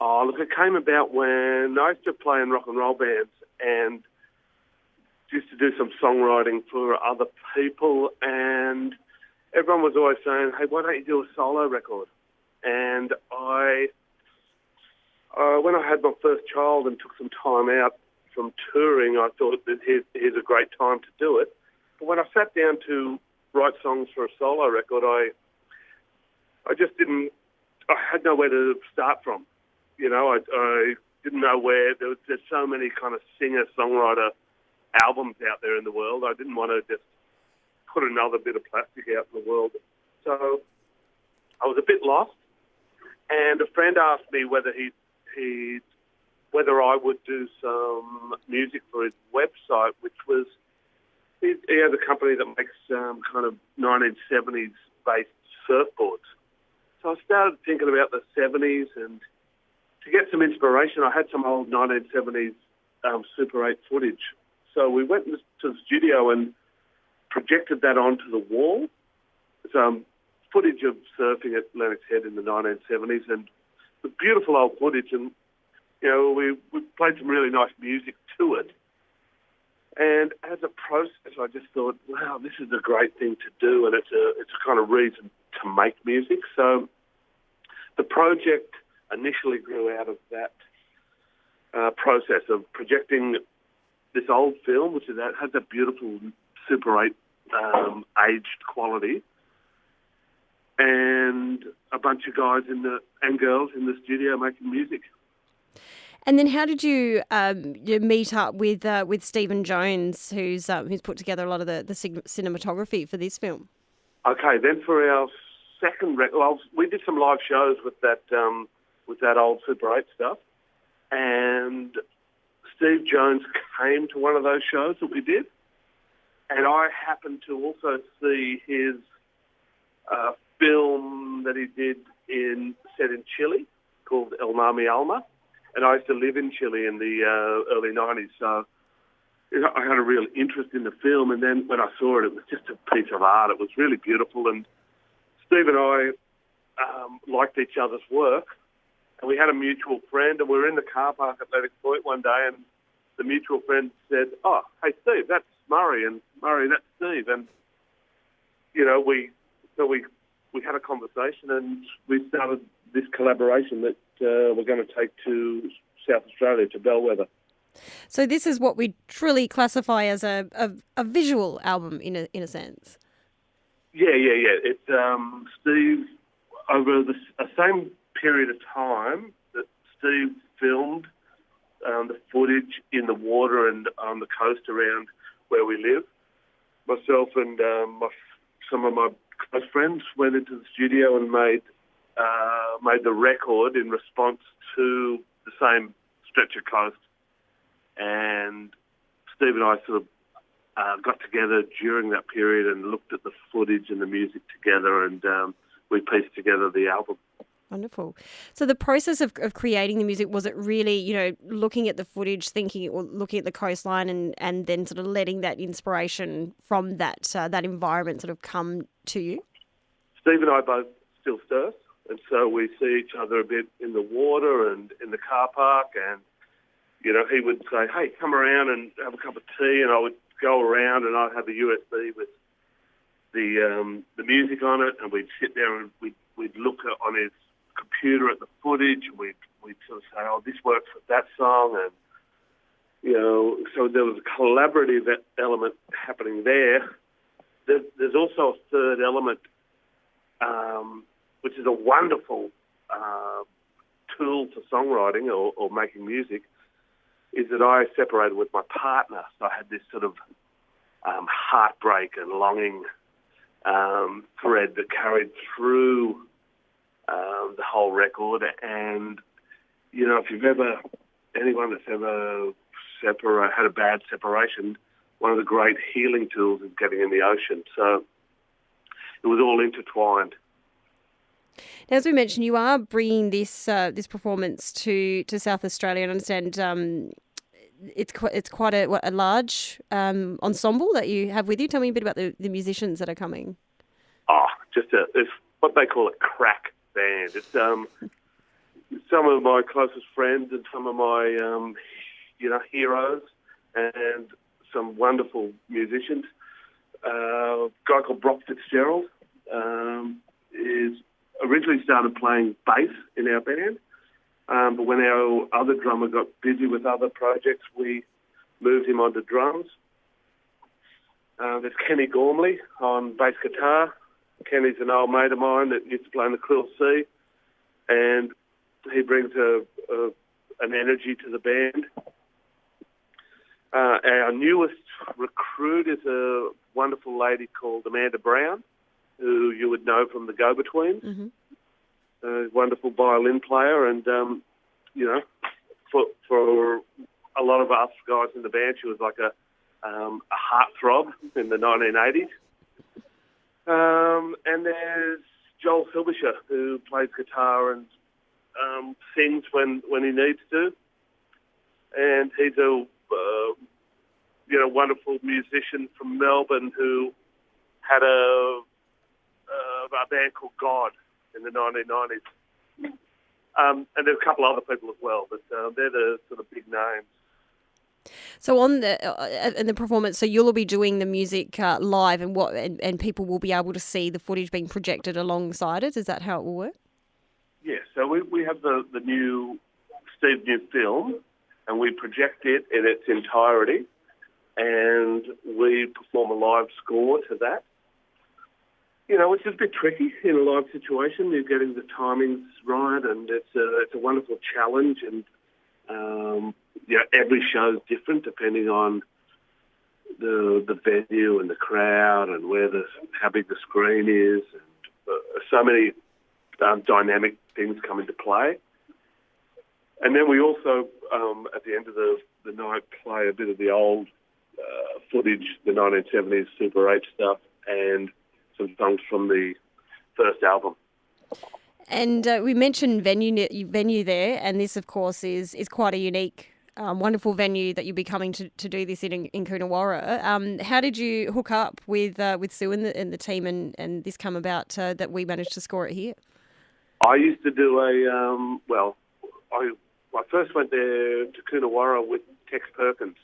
Oh, look, it came about when I used to play in rock and roll bands and used to do some songwriting for other people, and everyone was always saying, hey, why don't you do a solo record? And when I had my first child and took some time out from touring, I thought that here's a great time to do it. But when I sat down to write songs for a solo record, I had nowhere to start from. You know, I didn't know where. There's so many kind of singer-songwriter albums out there in the world. I didn't want to just put another bit of plastic out in the world. So I was a bit lost, and a friend asked me whether I would do some music for his website, which was, he has a company that makes kind of 1970s based surfboards. So I started thinking about the 70s, and to get some inspiration, I had some old 1970s Super 8 footage. So we went to the studio and projected that onto the wall. It's footage of surfing at Lennox Head in the 1970s, and the beautiful old footage. And you know, we played some really nice music to it. And as a process, I just thought, wow, this is a great thing to do, and it's a kind of reason to make music. So the project initially grew out of that process of projecting this old film, which has a beautiful Super 8 aged quality, and a bunch of guys and girls in the studio making music. And then, how did you meet up with Stephen Jones, who's put together a lot of the cinematography for this film? Okay, then for our second record, we did some live shows with that old Super 8 stuff, and Steve Jones came to one of those shows that we did, and I happened to also see his film that he did set in Chile called Alma. And I used to live in Chile in the early 90s, so I had a real interest in the film. And then when I saw it, it was just a piece of art. It was really beautiful. And Steve and I liked each other's work. And we had a mutual friend, and we were in the car park at Lennox Point one day, and the mutual friend said, oh, hey, Steve, that's Murray, and Murray, that's Steve. And, you know, we had a conversation, and we started this collaboration that we're going to take to South Australia, to Bellwether. So this is what we truly classify as a visual album in a sense. Yeah. It's Steve, over the same period of time that Steve filmed the footage in the water and on the coast around where we live. Myself and some of my close friends went into the studio and made the record in response to the same stretch of coast. And Steve and I sort of got together during that period and looked at the footage and the music together, and we pieced together the album. Wonderful. So the process of creating the music, was it really, you know, looking at the footage, thinking or looking at the coastline and then sort of letting that inspiration from that environment sort of come to you? Steve and I both still surf, and so we see each other a bit in the water and in the car park, and, you know, he would say, hey, come around and have a cup of tea, and I would go around and I'd have a USB with the music on it, and we'd sit there and we'd look on his computer at the footage, and we'd sort of say, oh, this works with that song, and, you know, so there was a collaborative element happening there. There's also a third element, which is a wonderful tool for songwriting or making music, is that I separated with my partner. So I had this sort of heartbreak and longing thread that carried through the whole record. And, you know, if anyone that's ever had a bad separation, one of the great healing tools is getting in the ocean. So it was all intertwined. Now, as we mentioned, you are bringing this performance to South Australia, and I understand it's quite a large ensemble that you have with you. Tell me a bit about the musicians that are coming. Oh, it's what they call a crack band. It's some of my closest friends and some of my, heroes and some wonderful musicians. A guy called Fitzgerald is originally started playing bass in our band, but when our other drummer got busy with other projects, we moved him onto drums. There's Kenny Gormley on bass guitar. Kenny's an old mate of mine that used to play in the Krill Sea, and he brings an energy to the band. Our newest recruit is a wonderful lady called Amanda Brown, who you would know from the Go-Betweens. Mm-hmm. A wonderful violin player, and for a lot of us guys in the band, she was like a heartthrob in the 1980s. And there's Joel Silbersher, who plays guitar and sings when he needs to, and he's a wonderful musician from Melbourne who had a band called God in the 1990s. And there's a couple other people as well, but they're the sort of big names. So on the performance, so you'll be doing the music live, and people will be able to see the footage being projected alongside it. Is that how it will work? Yeah. So we have the new film, and we project it in its entirety, and we perform a live score to that. Which is a bit tricky in a live situation. You're getting the timings right, and it's a wonderful challenge. And every show's different depending on the venue and the crowd and how big the screen is, and so many dynamic things come into play. And then we also, at the end of the night, play a bit of the old footage, the 1970s Super 8 stuff, and some songs from the first album. And we mentioned venue there, and this, of course, is quite a unique, wonderful venue that you'll be coming to do this in Coonawarra. How did you hook up with Sue and the team, and this come about that we managed to score it here? I used to do I first went there to Coonawarra with Tex Perkins.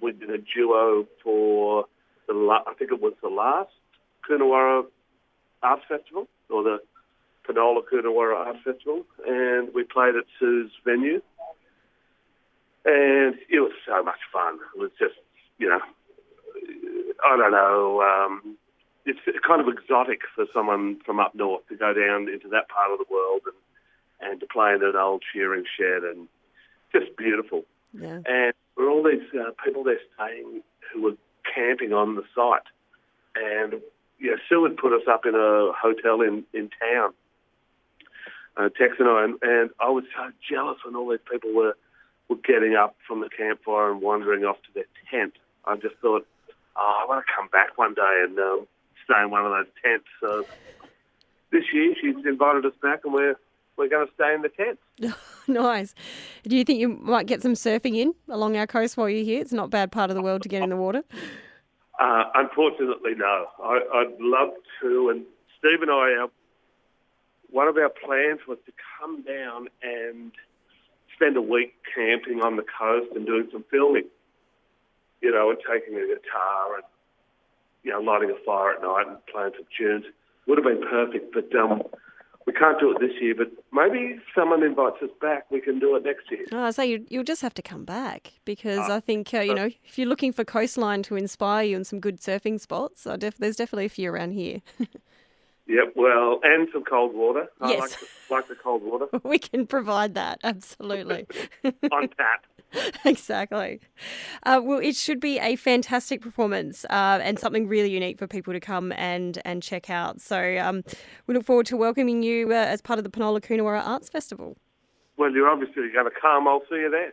We did a duo for I think it was the last Coonawarra Arts Festival, or the Penola Coonawarra Arts Festival, and we played at Sue's venue, and it was so much fun. It was just, I don't know, it's kind of exotic for someone from up north to go down into that part of the world and to play in an old shearing shed, and just beautiful. Yeah. And there were all these people there staying who were camping on the site, and Sue had put us up in a hotel in town, Tex and I, and I was so jealous when all these people were getting up from the campfire and wandering off to their tent. I just thought, I want to come back one day and stay in one of those tents. So this year she's invited us back, and we're going to stay in the tent. Nice. Do you think you might get some surfing in along our coast while you're here? It's not a bad part of the world to get in the water. Unfortunately, no. I'd love to. And Steve and I, one of our plans was to come down and spend a week camping on the coast and doing some filming, and taking a guitar and, lighting a fire at night and playing some tunes. Would have been perfect, but we can't do it this year. But maybe if someone invites us back, we can do it next year. So you'll just have to come back, because I think, if you're looking for coastline to inspire you and some good surfing spots, there's definitely a few around here. Yep, well, and some cold water. Yes. I like the cold water. We can provide that, absolutely. On tap. Exactly. Well, it should be a fantastic performance and something really unique for people to come and check out. So we look forward to welcoming you as part of the Penola Coonawarra Arts Festival. Well, you're obviously going to come. I'll see you there.